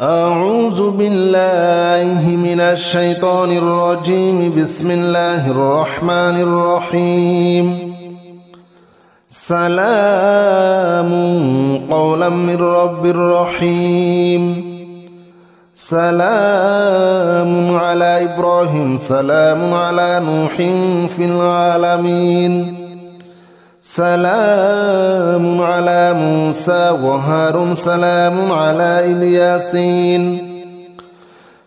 أعوذ بالله من الشيطان الرجيم. بسم الله الرحمن الرحيم. سلام قولا من رب رحيم. سلام على إبراهيم. سلام على نوح في العالمين. سلام على موسى وهارون. سلام على الياسين.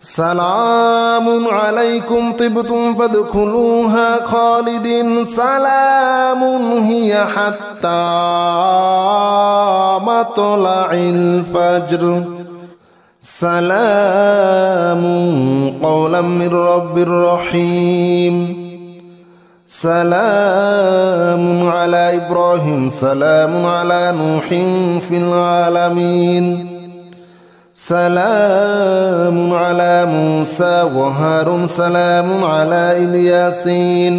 سلام عليكم طبتم فادخلوها خالدين. سلام هي حتى مطلع الفجر. سلام قولا من رب رحيم. سلام على إبراهيم. سلام على نوح في العالمين. سلام على موسى وهارون. سلام على الياسين.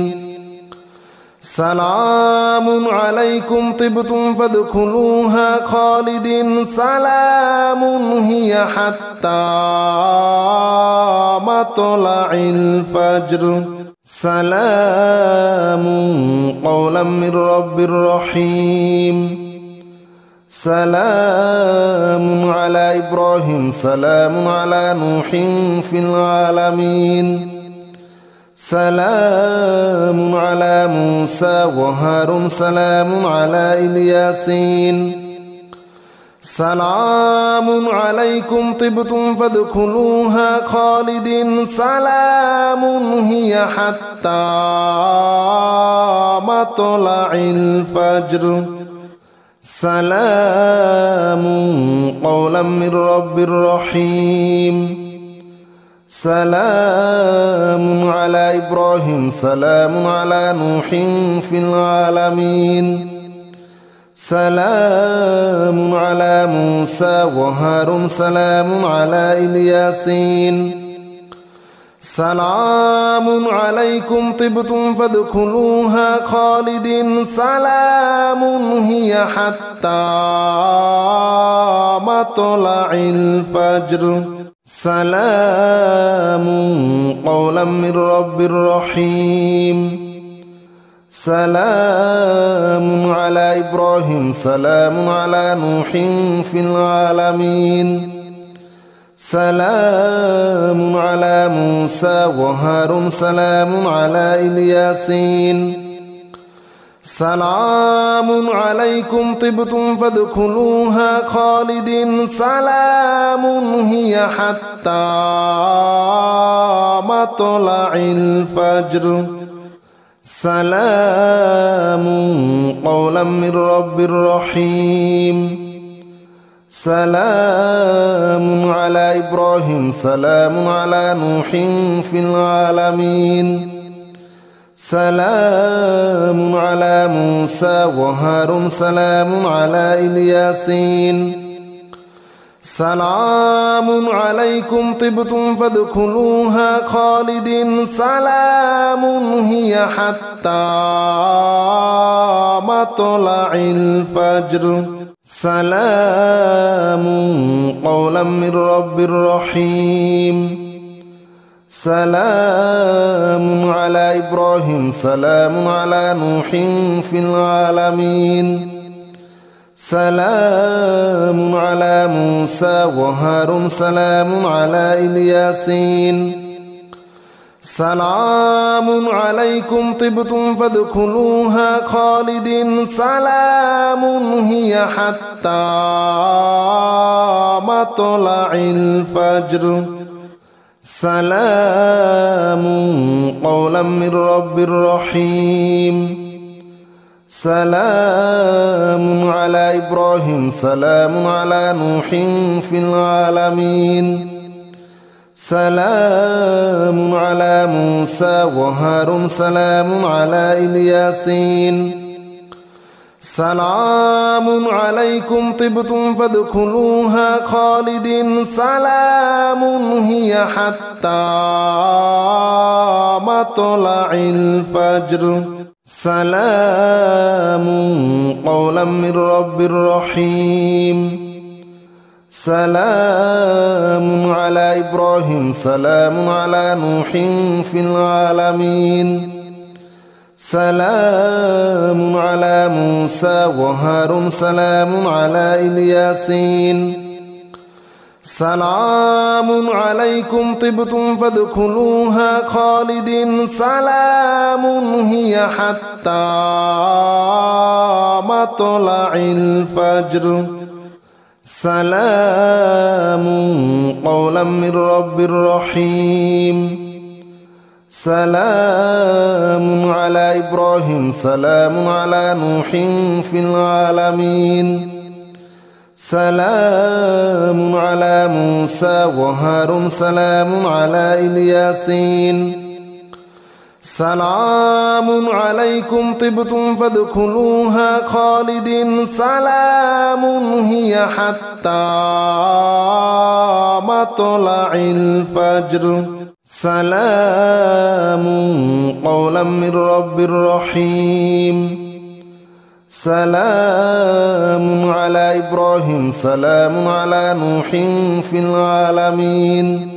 سلام عليكم طبتم فادخلوها خالدين. سلام هي حتى مطلع الفجر. سلام قولا من رب رحيم. سلام على إبراهيم. سلام على نوح في العالمين. سلام على موسى وهارون. سلام على الياسين. سلام عليكم طبتم فادخلوها خالدين. سلام هي حتى مطلع الفجر. سلام قولا من رب رحيم. سلام على إبراهيم. سلام على نوح في العالمين. سلام على موسى وهارون. سلام على الياسين. سلام عليكم طبتم فادخلوها خالدين. سلام هي حتى مطلع الفجر. سلام قولا من رب رحيم. سلام على إبراهيم. سلام على نوح في العالمين. سلام على موسى وهارون. سلام على الياسين. سلام عليكم طبتم فادخلوها خالدين. سلام هي حتى مطلع الفجر. سلام قولا من رب رحيم. سلام على إبراهيم. سلام على نوح في العالمين. سلام على موسى وهارون. سلام على الياسين. سلام عليكم طبتم فادخلوها خالدين. سلام هي حتى مطلع الفجر. سلام قولا من رب رحيم. سلام على إبراهيم. سلام على نوح في العالمين. سلام على موسى وهارون. سلام على الياسين. سلام عليكم طبتم فادخلوها خالدين. سلام هي حتى مطلع الفجر. سلام قولا من رب رحيم. سلام على إبراهيم. سلام على نوح في العالمين. سلام على موسى وهارون. سلام على الياسين. سلام عليكم طبتم فادخلوها خالدين. سلام هي حتى مطلع الفجر. سلام قولا من رب رحيم. سلام إبراهيم سلام على نوح في العالمين سلام على موسى وهارون سلام على الياسين سلام عليكم طبتم فادخلوها خالدين سلام هي حتى مطلع الفجر سلام قولا من رب رحيم سلام على إبراهيم سلام على نوح في العالمين سلام على موسى وهارون سلام على الياسين سلام عليكم طبتم فادخلوها خالدين سلام هي حتى مطلع الفجر سلام قولا من رب رحيم سلام على إبراهيم سلام على نوح في العالمين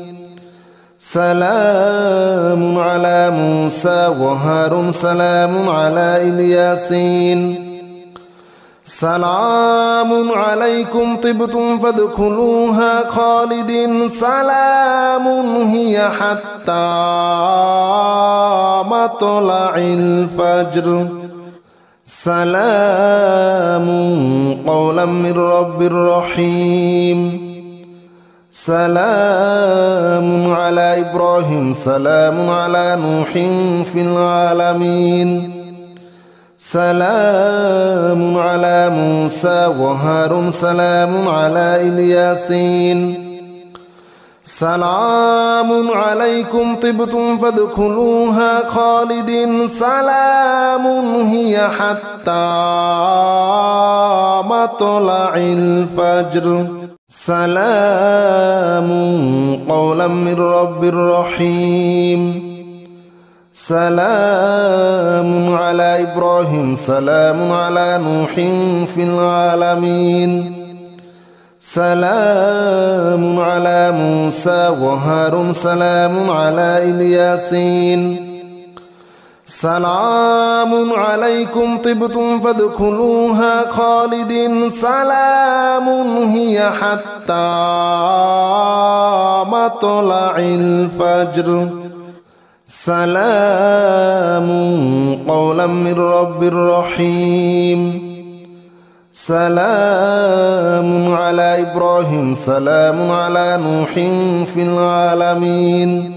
سلام على موسى وهارون سلام على الياسين سلام عليكم طبتم فادخلوها خالدين سلام هي حتى مطلع الفجر سلام قولا من رب رحيم سلام على إبراهيم سلام على نوح في العالمين سلام على موسى وهارون سلام على الياسين سلام عليكم طبتم فادخلوها خالدين سلام هي حتى مطلع الفجر سلام قولا من رب رحيم سلام على إبراهيم سلام على نوح في العالمين سلام على موسى وهارون سلام على الياسين سلام عليكم طبتم فادخلوها خالدين سلام هي حتى مطلع الفجر سلام قولا من رب رحيم سلام على إبراهيم سلام على نوح في العالمين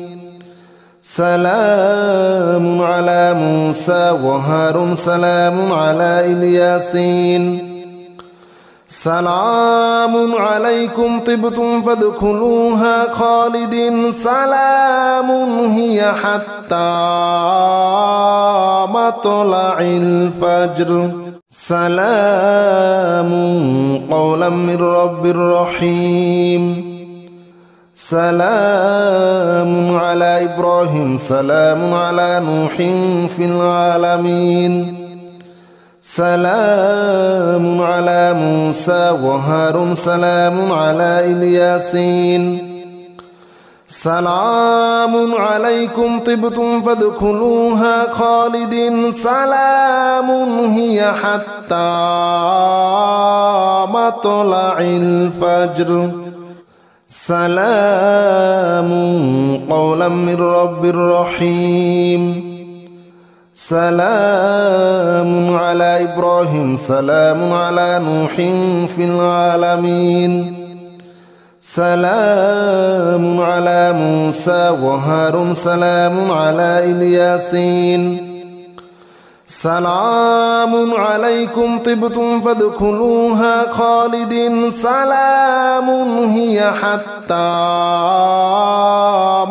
سلام على موسى وهارون سلام على الياسين سلام عليكم طبتم فادخلوها خالدين سلام هي حتى مطلع الفجر سلام قولا من رب رحيم سلام على إبراهيم سلام على نوح في العالمين سلام على موسى وهارون سلام على الياسين سلام عليكم طبتم فادخلوها خالدين سلام هي حتى مطلع الفجر سلام قولا من رب رحيم سلام على إبراهيم سلام على نوح في العالمين سلام على موسى وهارون سلام على الياسين سلام عليكم طبتم فادخلوها خالدين سلام هي حتى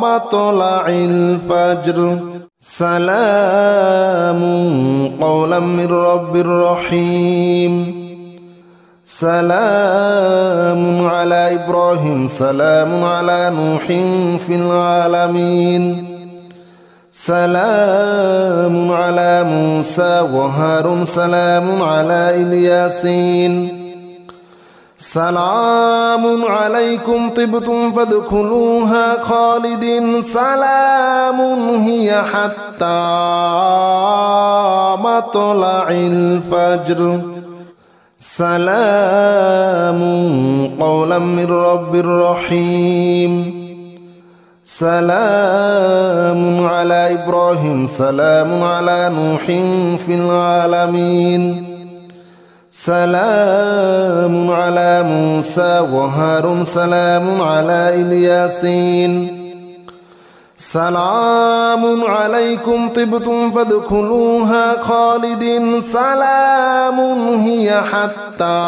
مطلع الفجر سلام قولا من رب رحيم سلام على إبراهيم سلام على نوح في العالمين سلام على موسى وهارون سلام على الياسين سلام عليكم طبتم فادخلوها خالدين سلام هي حتى مطلع الفجر سلام قولا من رب رحيم سلام على إبراهيم سلام على نوح في العالمين سلام على موسى وهارون سلام على الياسين سلام عليكم طبتم فادخلوها خالدين سلام هي حتى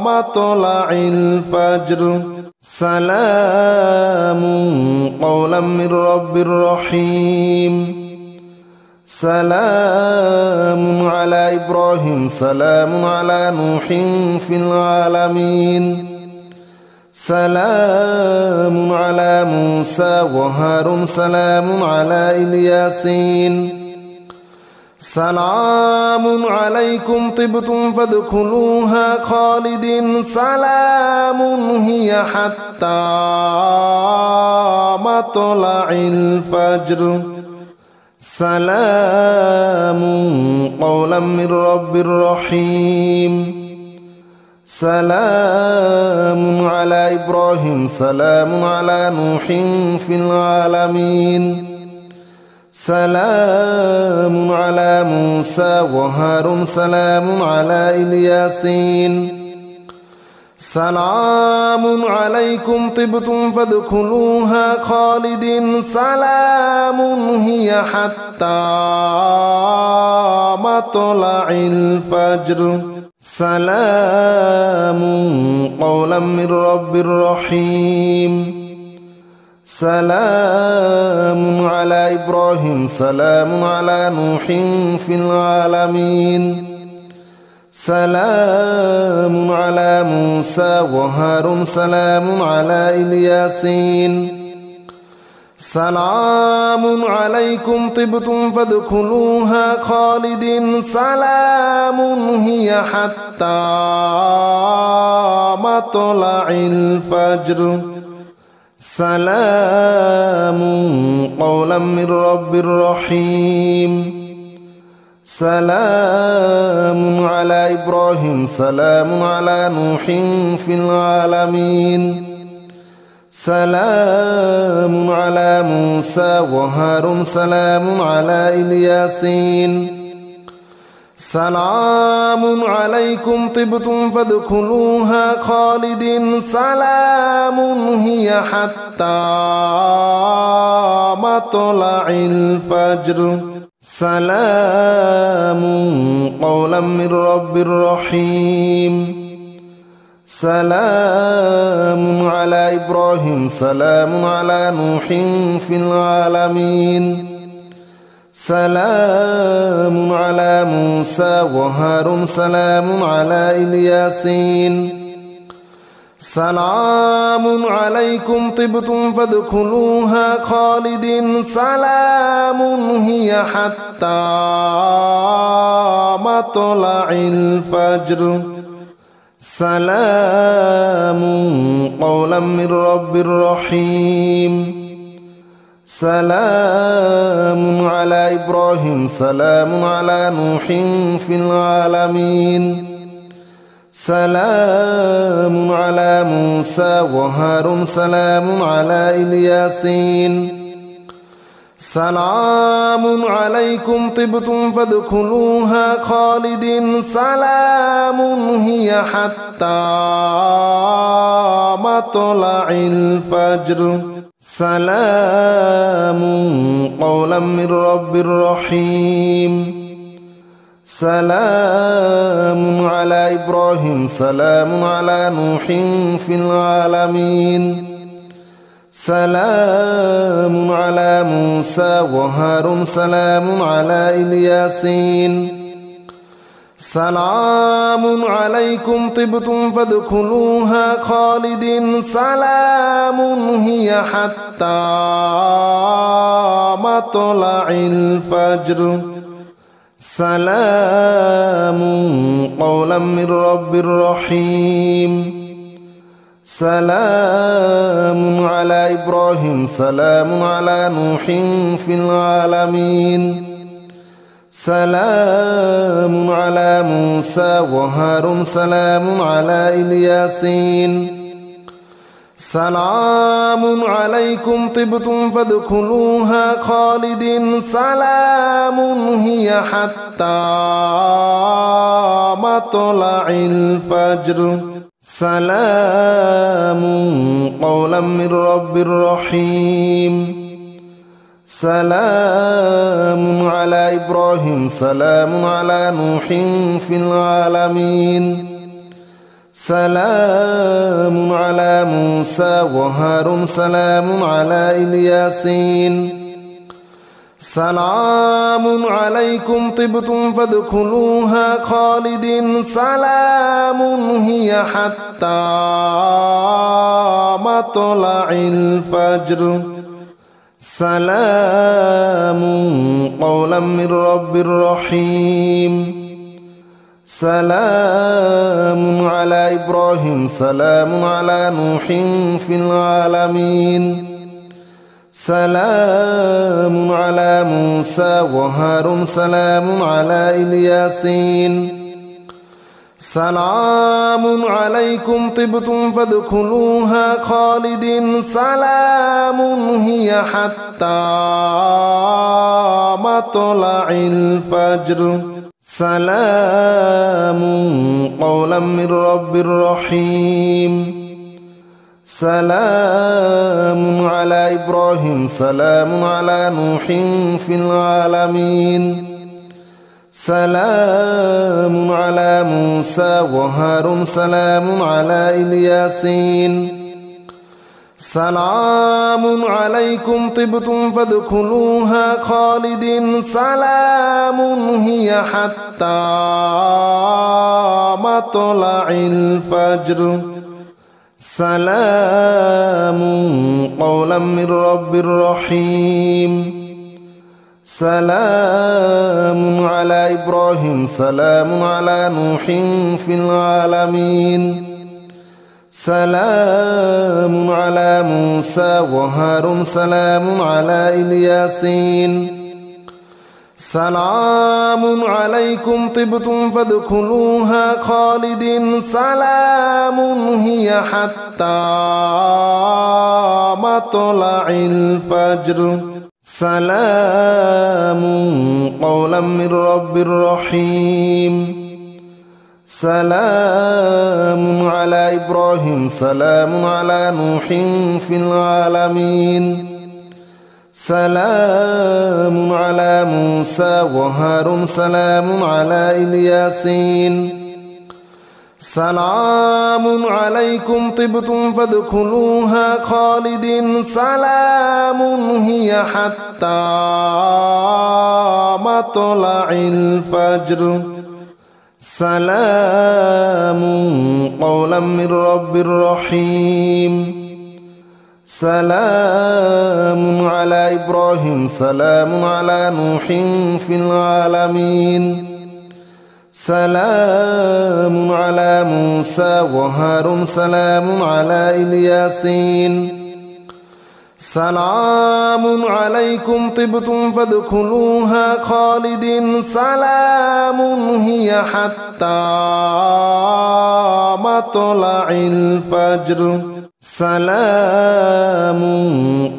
مطلع الفجر سلام قولا من رب رحيم سلام على إبراهيم سلام على نوح في العالمين سلام على موسى وهارون سلام على الياسين سلام عليكم طبتم فادخلوها خالدين سلام هي حتى مطلع الفجر سلام قولا من رب رحيم سلام على إبراهيم سلام على نوح في العالمين سلام على موسى وهارون سلام على الياسين سلام عليكم طبتم فادخلوها خالدين سلام هي حتى مطلع الفجر سلام قولا من رب رحيم سلام على إبراهيم سلام على نوح في العالمين سلام على موسى وهارون سلام على الياسين سلام عليكم طبتم فادخلوها خالدين سلام هي حتى مطلع الفجر سلام قولا من رب رحيم سلام على إبراهيم سلام على نوح في العالمين سلام على موسى وهارون سلام على الياسين سلام عليكم طبتم فادخلوها خالدين سلام هي حتى مطلع الفجر سلام قولا من رب رحيم سلام على إبراهيم سلام على نوح في العالمين سلام على موسى وهارون سلام على الياسين سلام عليكم طبتم فادخلوها خالدين سلام هي حتى مطلع الفجر سلام قولا من رب رحيم سلام على إبراهيم سلام على نوح في العالمين سلام على موسى وهارون سلام على الياسين سلام عليكم طبتم فادخلوها خالدين سلام هي حتى مطلع الفجر سلام قولا من رب رحيم سلام على إبراهيم سلام على نوح في العالمين سلام على موسى وهارون سلام على الياسين سلام عليكم طبتم فادخلوها خالدين سلام هي حتى مطلع الفجر سلام قولا من رب رحيم سلام على إبراهيم سلام على نوح في العالمين سلام على موسى وهارون سلام على الياسين سلام عليكم طبتم فادخلوها خالدين سلام هي حتى مطلع الفجر سلام قولا من رب رحيم سلام على إبراهيم سلام على نوح في العالمين سلام على موسى وهارون سلام على الياسين سلام عليكم طبتم فادخلوها خالدين سلام هي حتى مطلع الفجر سلام قولا من رب رحيم سلام على إبراهيم سلام على نوح في العالمين سلام على موسى وهارون سلام على الياسين سلام عليكم طبتم فادخلوها خالدين سلام هي حتى مطلع الفجر سلام قولا من رب رحيم سلام على إبراهيم سلام على نوح في العالمين سلام على موسى وهارون سلام على الياسين سلام عليكم طبتم فادخلوها خالدين سلام هي حتى مطلع الفجر سلام قولا من رب رحيم سلام على إبراهيم سلام على نوح في العالمين سلام على موسى وهارون سلام على الياسين سلام عليكم طبتم فادخلوها خالدين سلام هي حتى مطلع الفجر سلام قولا من رب رحيم سلام على إبراهيم سلام على نوح في العالمين سلام على موسى وهارون سلام على الياسين سلام عليكم طبتم فادخلوها خالدين سلام هي حتى مطلع الفجر سلام قولا من رب رحيم سلام على إبراهيم سلام على نوح في العالمين سلام على موسى وهارون سلام على الياسين سلام عليكم طبتم فادخلوها خالدين سلام هي حتى مطلع الفجر سلام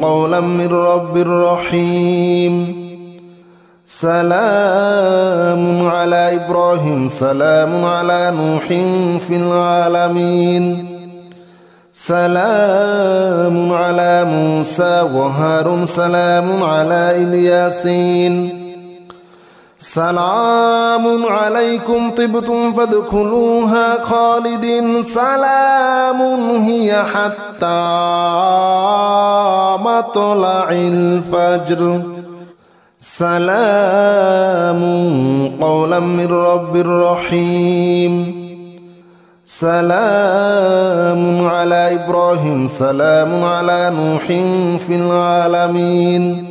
قولا من رب رحيم سلام على إبراهيم سلام على نوح في العالمين سلام على موسى وهارون سلام على الياسين سلام عليكم طبتم فادخلوها خالدين سلام هي حتى مطلع الفجر سلام قولا من رب رحيم سلام على إبراهيم سلام على نوح في العالمين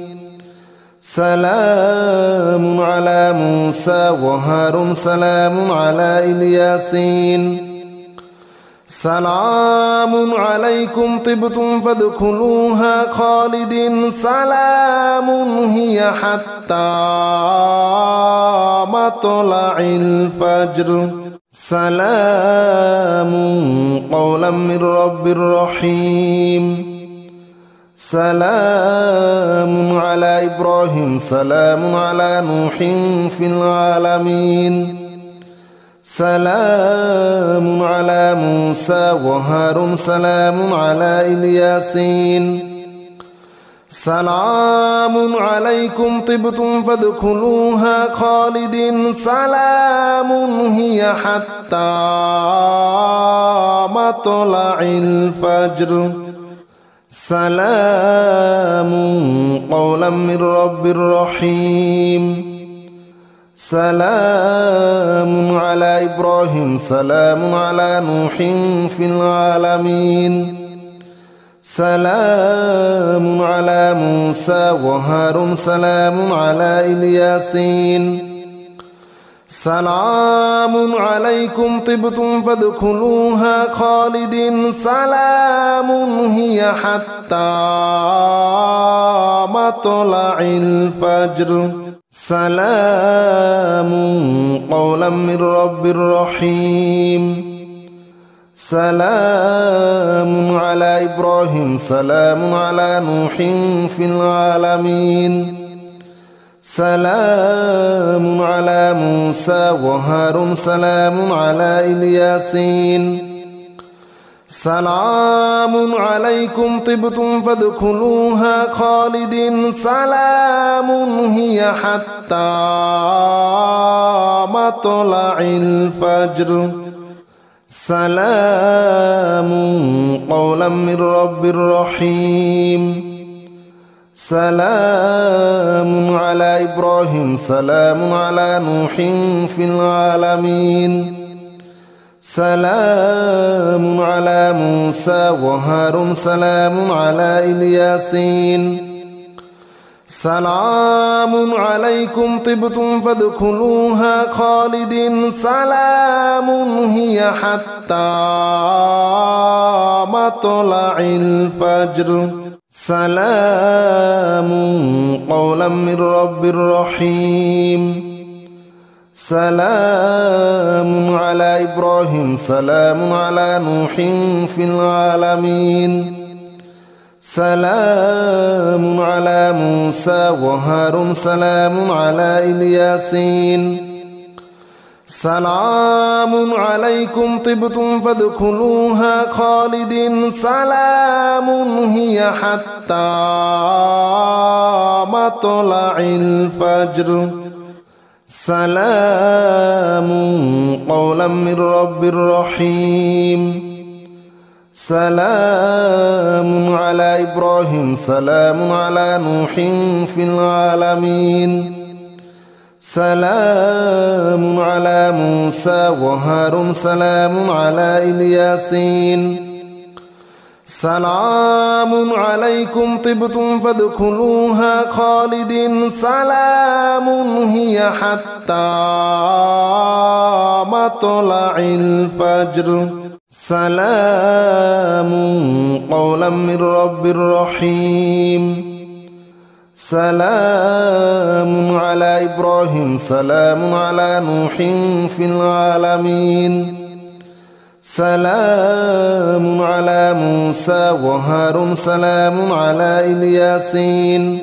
سلام على موسى وهارون سلام على الياسين سلام عليكم طبتم فادخلوها خالدين سلام هي حتى مطلع الفجر سلام قولا من رب رحيم سلام على إبراهيم سلام على نوح في العالمين سلام على موسى وهارون سلام على الياسين سلام عليكم طبتم فادخلوها خالدين سلام هي حتى مطلع الفجر سلام قولا من رب رحيم سلام على إبراهيم سلام على نوح في العالمين سلام على موسى وهارون سلام على الياسين سلام عليكم طبتم فادخلوها خالدين سلام هي حتى مطلع الفجر سلام قولا من رب رحيم سلام على إبراهيم سلام على نوح في العالمين سلام على موسى وهارون سلام على الياسين سلام عليكم طبتم فادخلوها خالدين سلام هي حتى مطلع الفجر سلام قولا من رب رحيم سلام على إبراهيم سلام على نوح في العالمين سلام على موسى وهارون سلام على الياسين سلام عليكم طبتم فادخلوها خالدين سلام هي حتى مطلع الفجر سلام قولا من رب رحيم سلام على إبراهيم سلام على نوح في العالمين سلام على موسى وهارون سلام على الياسين سلام عليكم طبتم فادخلوها خالدين سلام هي حتى مطلع الفجر سلام قولا من رب رحيم سلام على إبراهيم سلام على نوح في العالمين سلام على موسى وهارون سلام على الياسين سلام عليكم طبتم فادخلوها خالدين سلام هي حتى مطلع الفجر سلام قولا من رب رحيم سلام على إبراهيم سلام على نوح في العالمين سلام على موسى وهارون سلام على الياسين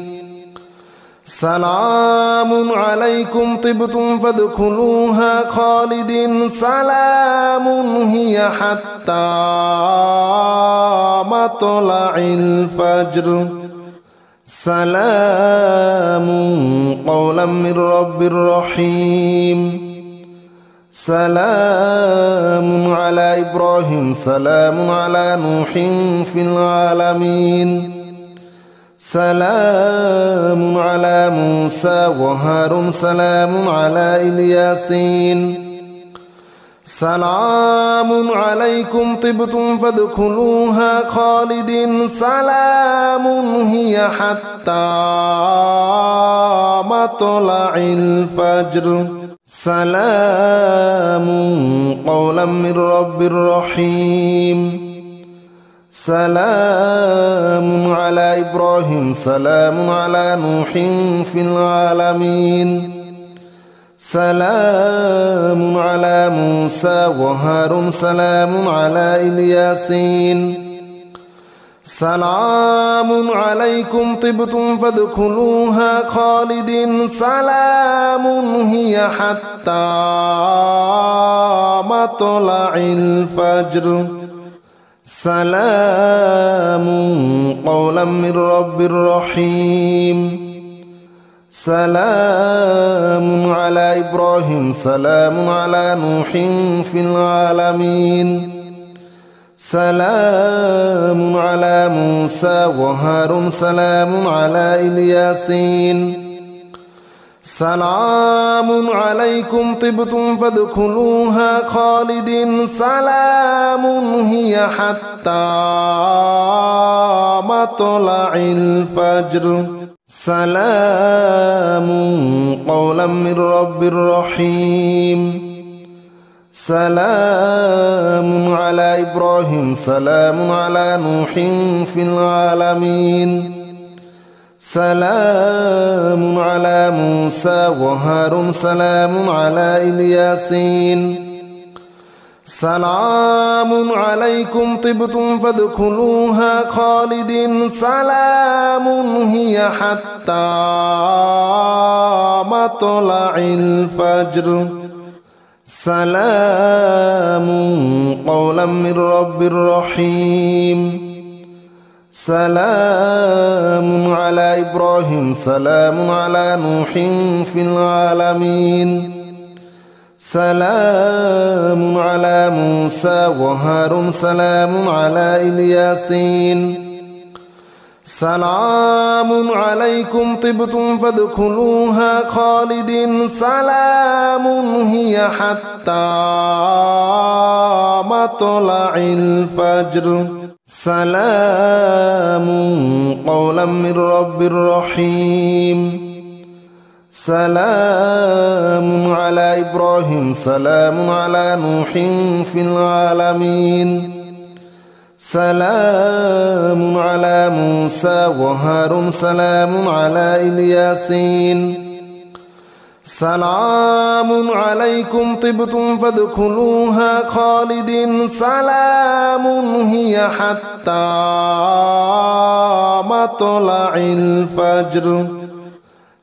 سلام عليكم طبتم فادخلوها خالدين سلام هي حتى مطلع الفجر سلام قولا من رب رحيم سلام على إبراهيم سلام على نوح في العالمين سلام على موسى وهارون سلام على الياسين سلام عليكم طبتم فادخلوها خالدين سلام هي حتى مطلع الفجر سلام قولا من رب رحيم سلام على إبراهيم سلام على نوح في العالمين سلام على موسى وهارون سلام على الياسين سلام عليكم طبتم فادخلوها خالدين سلام هي حتى مطلع الفجر سلام قولا من رب رحيم سلام على إبراهيم سلام على نوح في العالمين سلام على موسى وهارون سلام على الياسين سلام عليكم طبتم فادخلوها خالدين سلام هي حتى مطلع الفجر سلام قولا من رب رحيم سلام على إبراهيم سلام على نوح في العالمين سلام على موسى وهارون سلام على الياسين سلام عليكم طبتم فادخلوها خالدين سلام هي حتى مطلع الفجر سلام قولا من رب رحيم سلام على إبراهيم سلام على نوح في العالمين سلام على موسى وهارون سلام على الياسين سلام عليكم طبتم فادخلوها خالدين سلام هي حتى مطلع الفجر سلام قولا من رب رحيم سلام على إبراهيم سلام على نوح في العالمين سلام على موسى وهارون سلام على الياسين سلام عليكم طبتم فادخلوها خالدين سلام هي حتى مطلع الفجر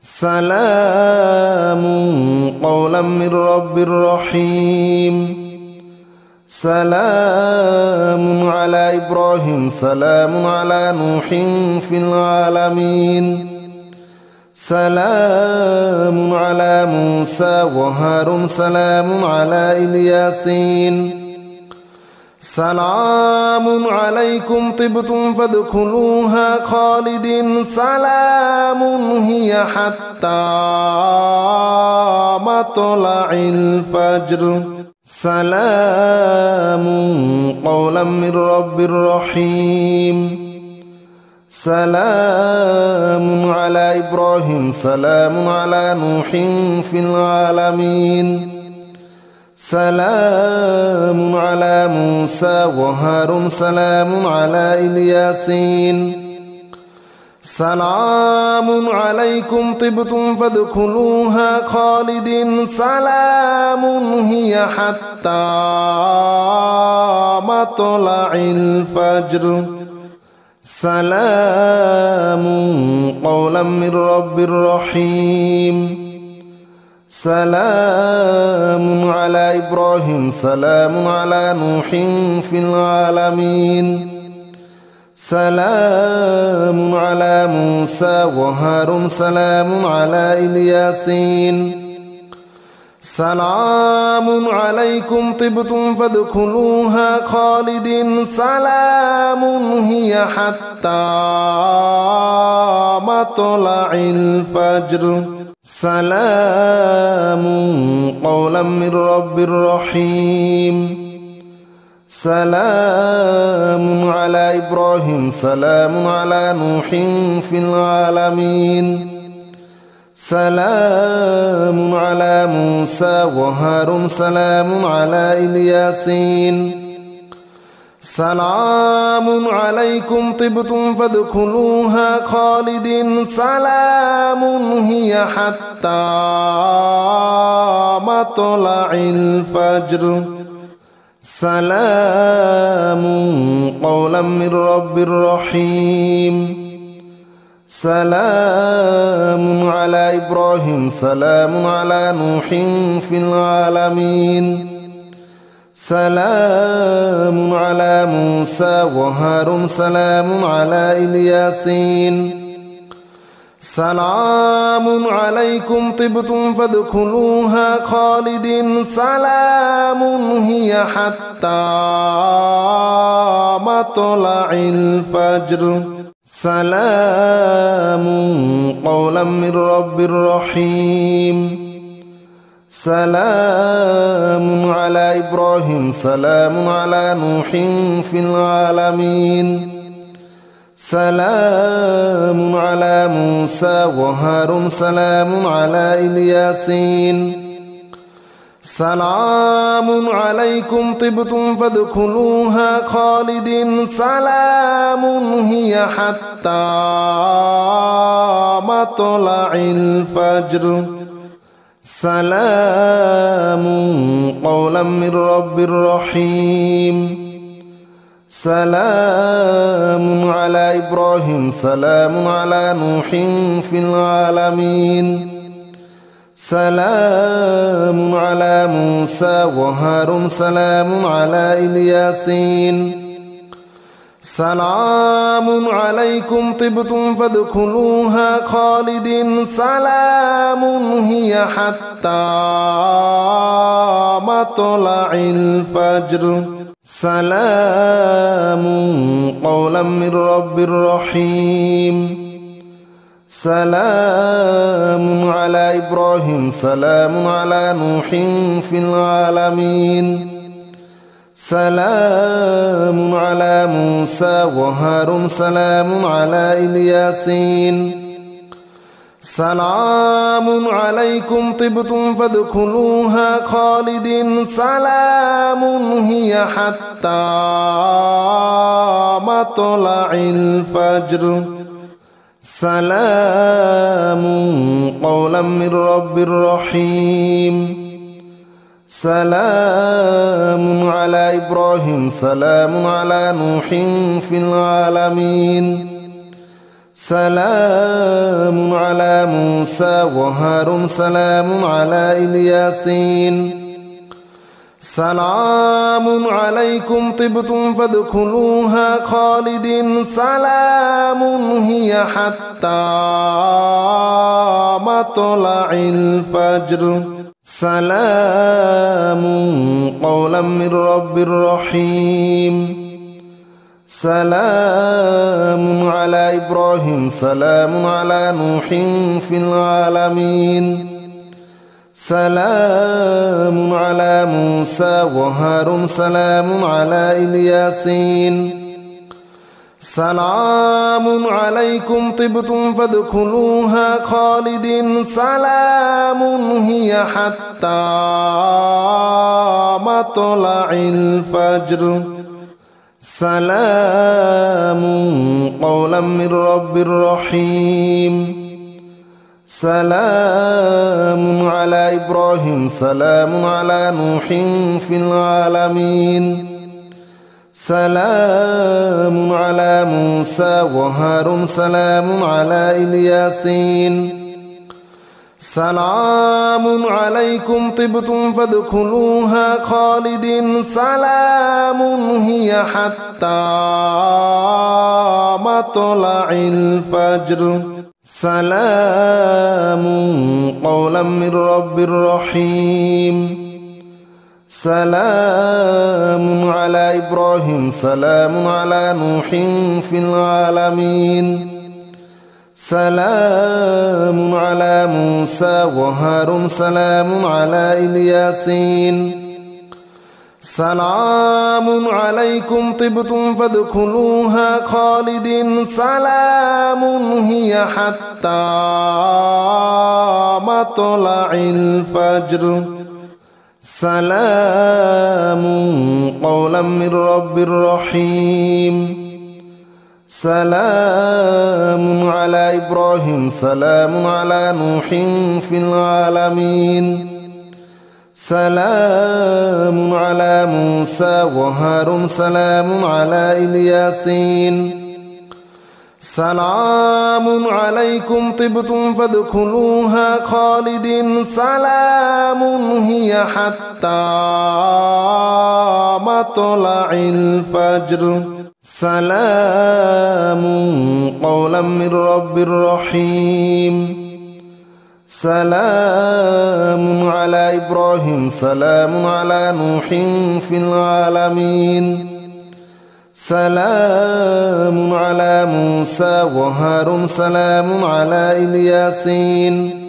سلام قولا من رب رحيم سلام على إبراهيم سلام على نوح في العالمين سلام على موسى وهارون سلام على الياسين سلام عليكم طبتم فادخلوها خالدين سلام هي حتى مطلع الفجر سلام قولا من رب رحيم سلام على إبراهيم سلام على نوح في العالمين سلام على موسى وهارون سلام على الياسين سلام عليكم طبتم فادخلوها خالدين سلام هي حتى مطلع الفجر سلام قولا من رب رحيم سلام على إبراهيم سلام على نوح في العالمين سلام على موسى وهارون سلام على الياسين سلام عليكم طبتم فادخلوها خالدين سلام هي حتى مطلع الفجر سلام قولا من رب رحيم سلام على إبراهيم سلام على نوح في العالمين سلام على موسى وهارون سلام على الياسين سلام عليكم طبتم فادخلوها خالدين سلام هي حتى مطلع الفجر سلام قولا من رب رحيم سلام على إبراهيم سلام على نوح في العالمين سلام على موسى وهارون سلام على الياسين سلام عليكم طبتم فادخلوها خالدين سلام هي حتى مطلع الفجر سلام قولا من رب رحيم سلام على إبراهيم سلام على نوح في العالمين سلام على موسى وهارون سلام على الياسين سلام عليكم طبتم فادخلوها خالدين سلام هي حتى مطلع الفجر سلام قولا من رب رحيم سلام على إبراهيم سلام على نوح في العالمين سلام على موسى وهارون سلام على الياسين سلام عليكم طبتم فادخلوها خالدين سلام هي حتى مطلع الفجر سلام قولا من رب رحيم سلام على إبراهيم سلام على نوح في العالمين سلام على موسى وهارون سلام على الياسين سلام عليكم طبتم فادخلوها خالدين سلام هي حتى مطلع الفجر سلام قولا من رب رحيم سلام على إبراهيم سلام على نوح في العالمين سلام على موسى وهارون سلام على الياسين سلام عليكم طبتم فادخلوها خالدين سلام هي حتى مطلع الفجر سلام قولا من رب رحيم سلام على إبراهيم سلام على نوح في العالمين سلام على موسى وهارون سلام على الياسين سلام عليكم طبتم فادخلوها خالدين سلام هي حتى مطلع الفجر سلام قولا من رب رحيم سلام على إبراهيم سلام على نوح في العالمين سلام على موسى وهارون سلام على الياسين سلام عليكم طبتم فادخلوها خالدين سلام هي حتى مطلع الفجر سلام قولا من رب رحيم سلام على إبراهيم سلام على نوح في العالمين سلام على موسى وهارون سلام على الياسين سلام عليكم طبتم فادخلوها خالدين سلام هي حتى مطلع الفجر سلام قولا من رب رحيم سلام على إبراهيم سلام على نوح في العالمين سلام على موسى وهارون سلام على الياسين سلام عليكم طبتم فادخلوها خالدين سلام هي حتى مطلع الفجر سلام قولا من رب رحيم سلام على إبراهيم سلام على نوح في العالمين سلام على موسى وهارون سلام على الياسين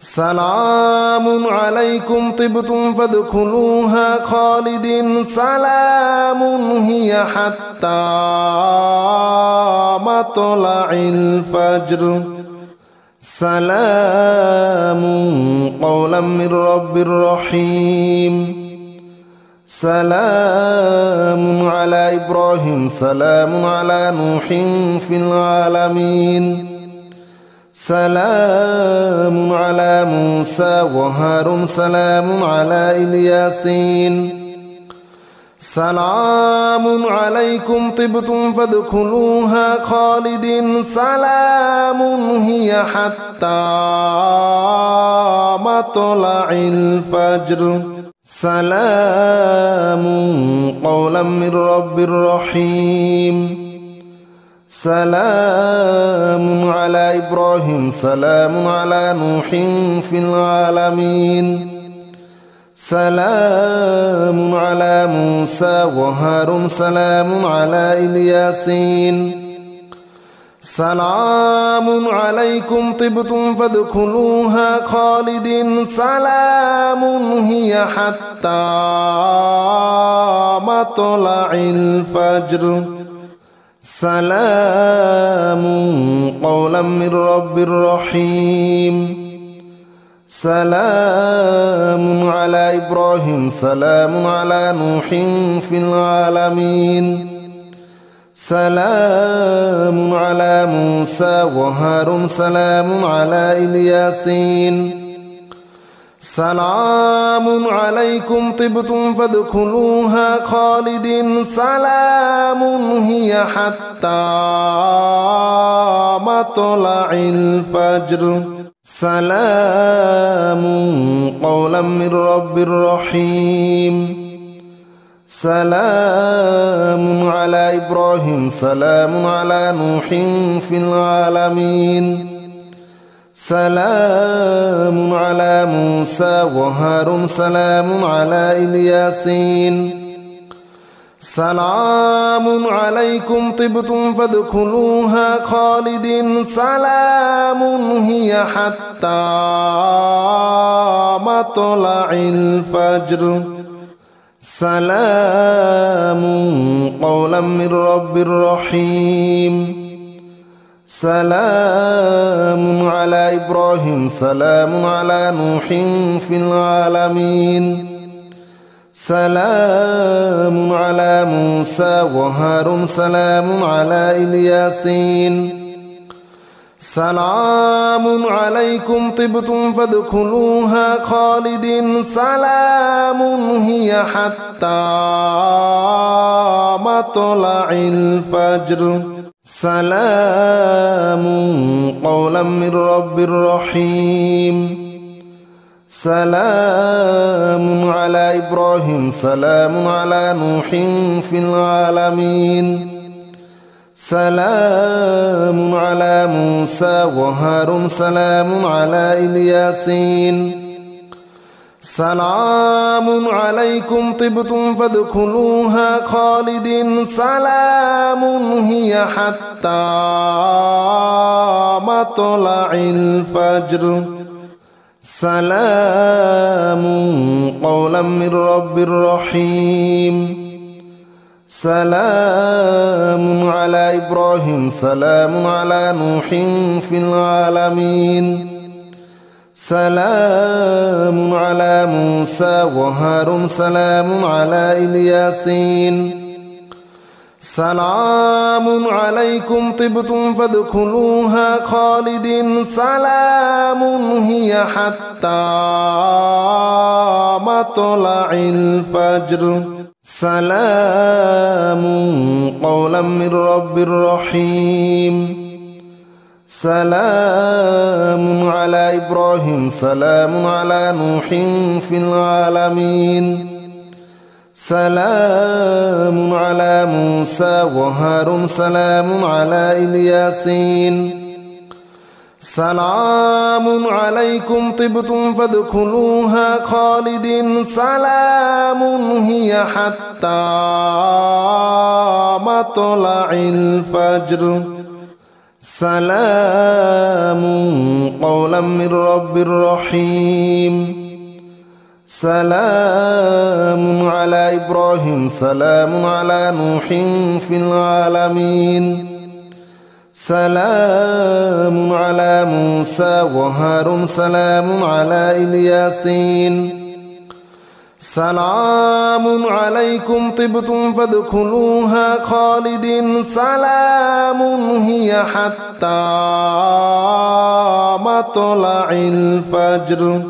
سلام عليكم طبتم فادخلوها خالدين سلام هي حتى مطلع الفجر سلام قولا من رب رحيم سلام على إبراهيم سلام على نوح في العالمين سلام على موسى وهارون سلام على الياسين سلام عليكم طبتم فادخلوها خالدين سلام هي حتى مطلع الفجر سلام قولا من رب رحيم سلام على إبراهيم سلام على نوح في العالمين سلام على موسى وهارون سلام على الياسين سلام عليكم طبتم فادخلوها خالدين سلام هي حتى مطلع الفجر سلام قولا من رب رحيم سلام على إبراهيم سلام على نوح في العالمين سلام على موسى وهارون سلام على الياسين سلام عليكم طبتم فادخلوها خالدين سلام هي حتى مطلع الفجر سلام قولا من رب رحيم سلام على إبراهيم سلام على نوح في العالمين سلام على موسى وهارون سلام على الياسين سلام عليكم طبتم فادخلوها خالدين سلام هي حتى مطلع الفجر سلام قولا من رب رحيم سلام على إبراهيم سلام على نوح في العالمين سلام على موسى وهارون سلام على الياسين سلام عليكم طبتم فادخلوها خالدين سلام هي حتى مطلع الفجر سلام قولا من رب رحيم سلام على إبراهيم سلام على نوح في العالمين سلام على موسى وهارون سلام على الياسين سلام عليكم طبتم فادخلوها خالدين سلام هي حتى مطلع الفجر سلام قولا من رب رحيم سلام على إبراهيم سلام على نوح في العالمين سلام على موسى وهارون سلام على الياسين سلام عليكم طبتم فادخلوها خالدين سلام هي حتى مطلع الفجر سلام قولا من رب رحيم سلام على إبراهيم سلام على نوح في العالمين سلام على موسى وهارون سلام على الياسين سلام عليكم طبتم فادخلوها خالدين سلام هي حتى مطلع الفجر سلام قولا من رب رحيم سلام على إبراهيم سلام على نوح في العالمين سلام على موسى وهارون سلام على الياسين سلام عليكم طبتم فادخلوها خالدين سلام هي حتى مطلع الفجر